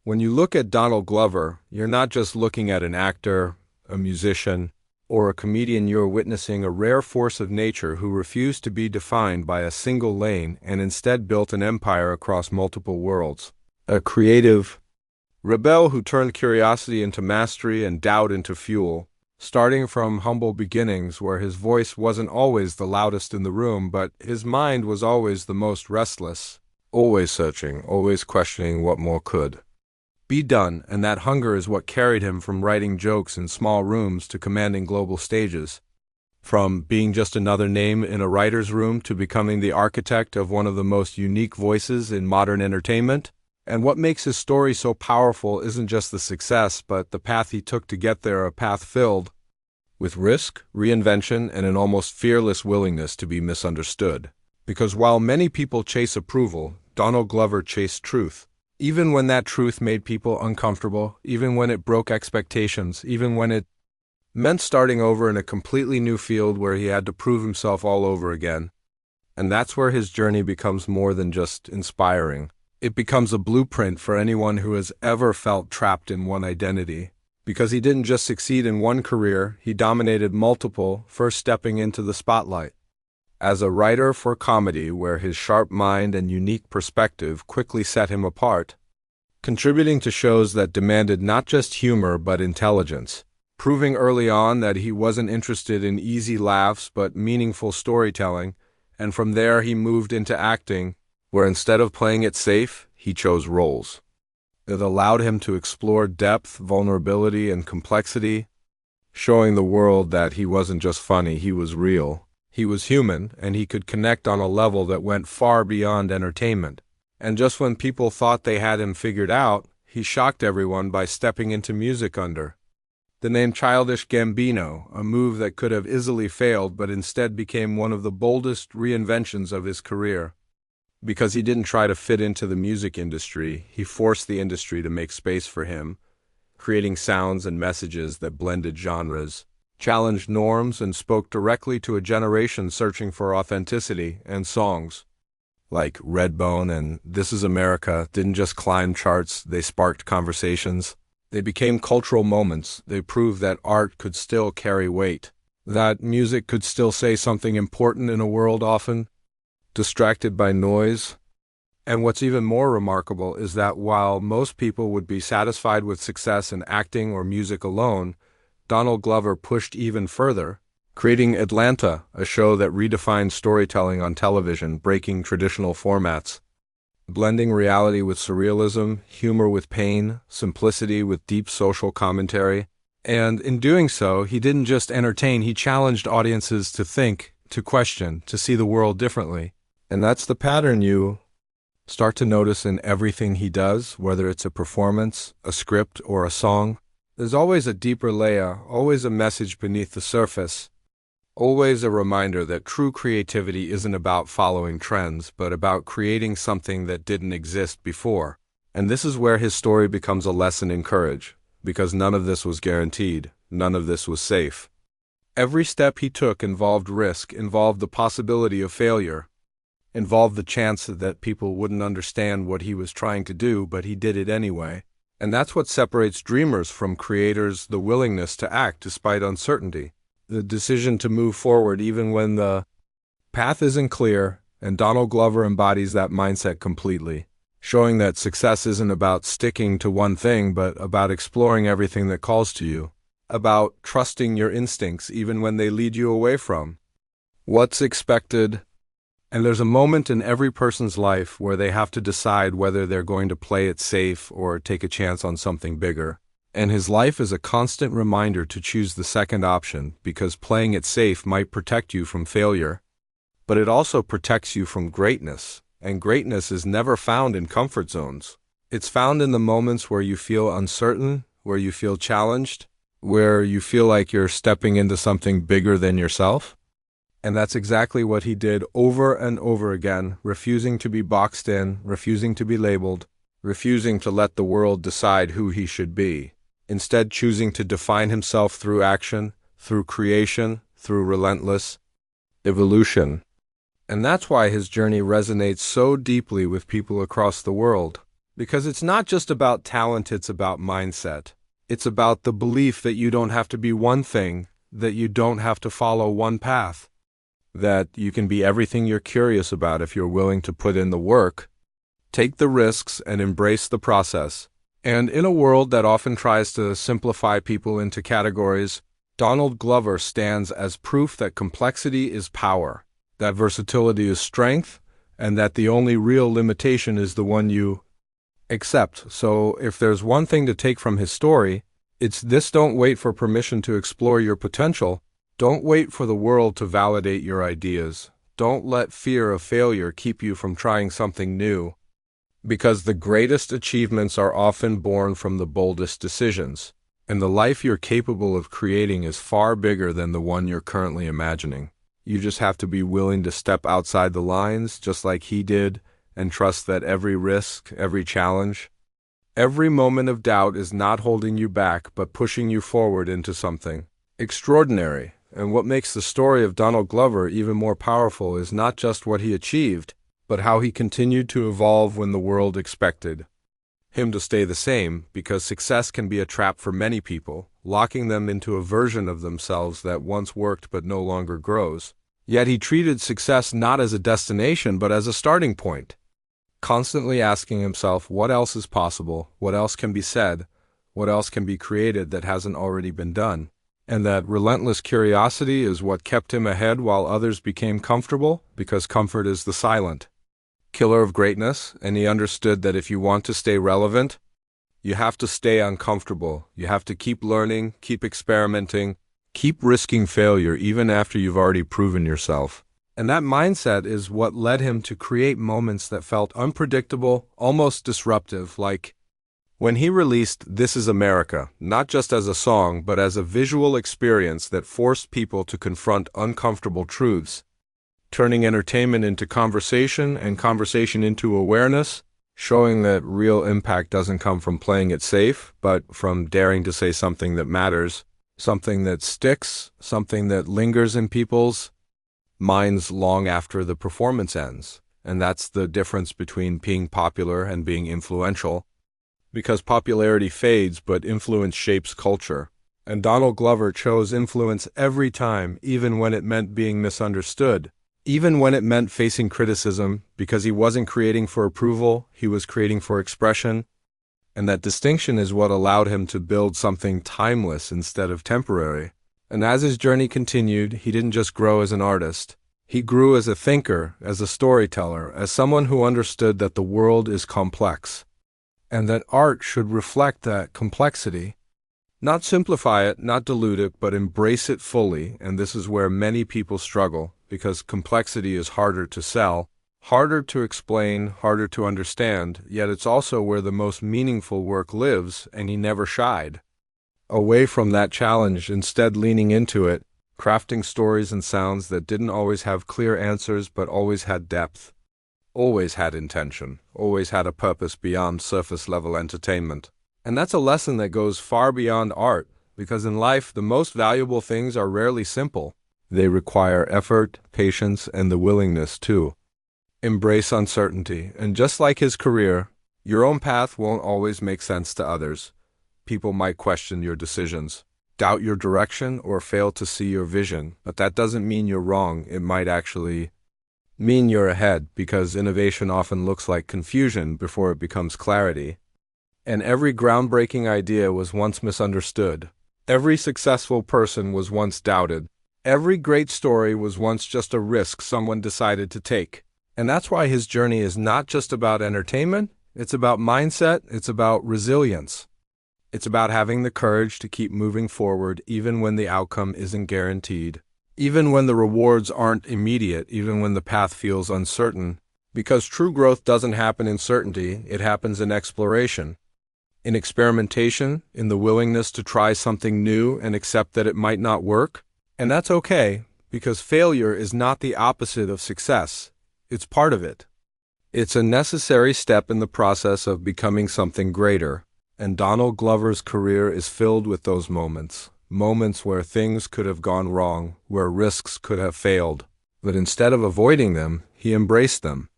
When you look at Donald Glover, you're not just looking at an actor, a musician, or a comedian. You're witnessing a rare force of nature who refused to be defined by a single lane and instead built an empire across multiple worlds. A creative rebel who turned curiosity into mastery and doubt into fuel, starting from humble beginnings where his voice wasn't always the loudest in the room, but his mind was always the most restless, always searching, always questioning what more could be done, and that hunger is what carried him from writing jokes in small rooms to commanding global stages, from being just another name in a writer's room to becoming the architect of one of the most unique voices in modern entertainment. And what makes his story so powerful isn't just the success, but the path he took to get there, a path filled with risk, reinvention, and an almost fearless willingness to be misunderstood. Because while many people chase approval, Donald Glover chased truth. Even when that truth made people uncomfortable, even when it broke expectations, even when it meant starting over in a completely new field where he had to prove himself all over again. And that's where his journey becomes more than just inspiring. It becomes a blueprint for anyone who has ever felt trapped in one identity. Because he didn't just succeed in one career, he dominated multiple, first stepping into the spotlight as a writer for comedy, where his sharp mind and unique perspective quickly set him apart, contributing to shows that demanded not just humor but intelligence, proving early on that he wasn't interested in easy laughs but meaningful storytelling, and from there he moved into acting, where instead of playing it safe, he chose roles. It allowed him to explore depth, vulnerability, and complexity, showing the world that he wasn't just funny, he was real. He was human, and he could connect on a level that went far beyond entertainment. And just when people thought they had him figured out, he shocked everyone by stepping into music under the name Childish Gambino, a move that could have easily failed but instead became one of the boldest reinventions of his career. Because he didn't try to fit into the music industry, he forced the industry to make space for him, creating sounds and messages that blended genres, challenged norms, and spoke directly to a generation searching for authenticity. And songs like Redbone and This Is America didn't just climb charts, they sparked conversations. They became cultural moments. They proved that art could still carry weight, that music could still say something important in a world often distracted by noise. And what's even more remarkable is that while most people would be satisfied with success in acting or music alone, Donald Glover pushed even further, creating Atlanta, a show that redefined storytelling on television, breaking traditional formats, blending reality with surrealism, humor with pain, simplicity with deep social commentary. And in doing so, he didn't just entertain, he challenged audiences to think, to question, to see the world differently. And that's the pattern you start to notice in everything he does, whether it's a performance, a script, or a song. There's always a deeper layer, always a message beneath the surface, always a reminder that true creativity isn't about following trends, but about creating something that didn't exist before. And this is where his story becomes a lesson in courage, because none of this was guaranteed, none of this was safe. Every step he took involved risk, involved the possibility of failure, involved the chance that people wouldn't understand what he was trying to do, but he did it anyway. And that's what separates dreamers from creators, the willingness to act despite uncertainty, the decision to move forward even when the path isn't clear, and Donald Glover embodies that mindset completely, showing that success isn't about sticking to one thing, but about exploring everything that calls to you, about trusting your instincts even when they lead you away from what's expected. And there's a moment in every person's life where they have to decide whether they're going to play it safe or take a chance on something bigger. And his life is a constant reminder to choose the second option, because playing it safe might protect you from failure, but it also protects you from greatness. And greatness is never found in comfort zones. It's found in the moments where you feel uncertain, where you feel challenged, where you feel like you're stepping into something bigger than yourself. And that's exactly what he did over and over again, refusing to be boxed in, refusing to be labeled, refusing to let the world decide who he should be. Instead, choosing to define himself through action, through creation, through relentless evolution. And that's why his journey resonates so deeply with people across the world. Because it's not just about talent, it's about mindset. It's about the belief that you don't have to be one thing, that you don't have to follow one path, that you can be everything you're curious about if you're willing to put in the work, take the risks, and embrace the process. And in a world that often tries to simplify people into categories, Donald Glover stands as proof that complexity is power, that versatility is strength, and that the only real limitation is the one you accept. So if there's one thing to take from his story, it's this: don't wait for permission to explore your potential. Don't wait for the world to validate your ideas. Don't let fear of failure keep you from trying something new. Because the greatest achievements are often born from the boldest decisions, and the life you're capable of creating is far bigger than the one you're currently imagining. You just have to be willing to step outside the lines, just like he did, and trust that every risk, every challenge, every moment of doubt is not holding you back, but pushing you forward into something extraordinary. And what makes the story of Donald Glover even more powerful is not just what he achieved, but how he continued to evolve when the world expected him to stay the same, because success can be a trap for many people, locking them into a version of themselves that once worked but no longer grows. Yet he treated success not as a destination but as a starting point, constantly asking himself what else is possible, what else can be said, what else can be created that hasn't already been done. And that relentless curiosity is what kept him ahead while others became comfortable, because comfort is the silent killer of greatness, and he understood that if you want to stay relevant, you have to stay uncomfortable. You have to keep learning, keep experimenting, keep risking failure even after you've already proven yourself. And that mindset is what led him to create moments that felt unpredictable, almost disruptive, like when he released This Is America, not just as a song, but as a visual experience that forced people to confront uncomfortable truths, turning entertainment into conversation and conversation into awareness, showing that real impact doesn't come from playing it safe, but from daring to say something that matters, something that sticks, something that lingers in people's minds long after the performance ends. And that's the difference between being popular and being influential, because popularity fades, but influence shapes culture. And Donald Glover chose influence every time, even when it meant being misunderstood, even when it meant facing criticism, because he wasn't creating for approval, he was creating for expression. And that distinction is what allowed him to build something timeless instead of temporary. And as his journey continued, he didn't just grow as an artist. He grew as a thinker, as a storyteller, as someone who understood that the world is complex, and that art should reflect that complexity. Not simplify it, not dilute it, but embrace it fully. And this is where many people struggle, because complexity is harder to sell, harder to explain, harder to understand, yet it's also where the most meaningful work lives, and he never shied away from that challenge, instead leaning into it, crafting stories and sounds that didn't always have clear answers but always had depth, always had intention, always had a purpose beyond surface-level entertainment. And that's a lesson that goes far beyond art, because in life the most valuable things are rarely simple. They require effort, patience, and the willingness to embrace uncertainty. And just like his career, your own path won't always make sense to others. People might question your decisions, doubt your direction, or fail to see your vision. But that doesn't mean you're wrong. It might actually mean you're ahead, because innovation often looks like confusion before it becomes clarity. And every groundbreaking idea was once misunderstood. Every successful person was once doubted. Every great story was once just a risk someone decided to take. And that's why his journey is not just about entertainment, it's about mindset, it's about resilience. It's about having the courage to keep moving forward even when the outcome isn't guaranteed, even when the rewards aren't immediate, even when the path feels uncertain. Because true growth doesn't happen in certainty, it happens in exploration, in experimentation, in the willingness to try something new and accept that it might not work. And that's okay, because failure is not the opposite of success. It's part of it. It's a necessary step in the process of becoming something greater. And Donald Glover's career is filled with those moments. Moments where things could have gone wrong, where risks could have failed. But instead of avoiding them, he embraced them.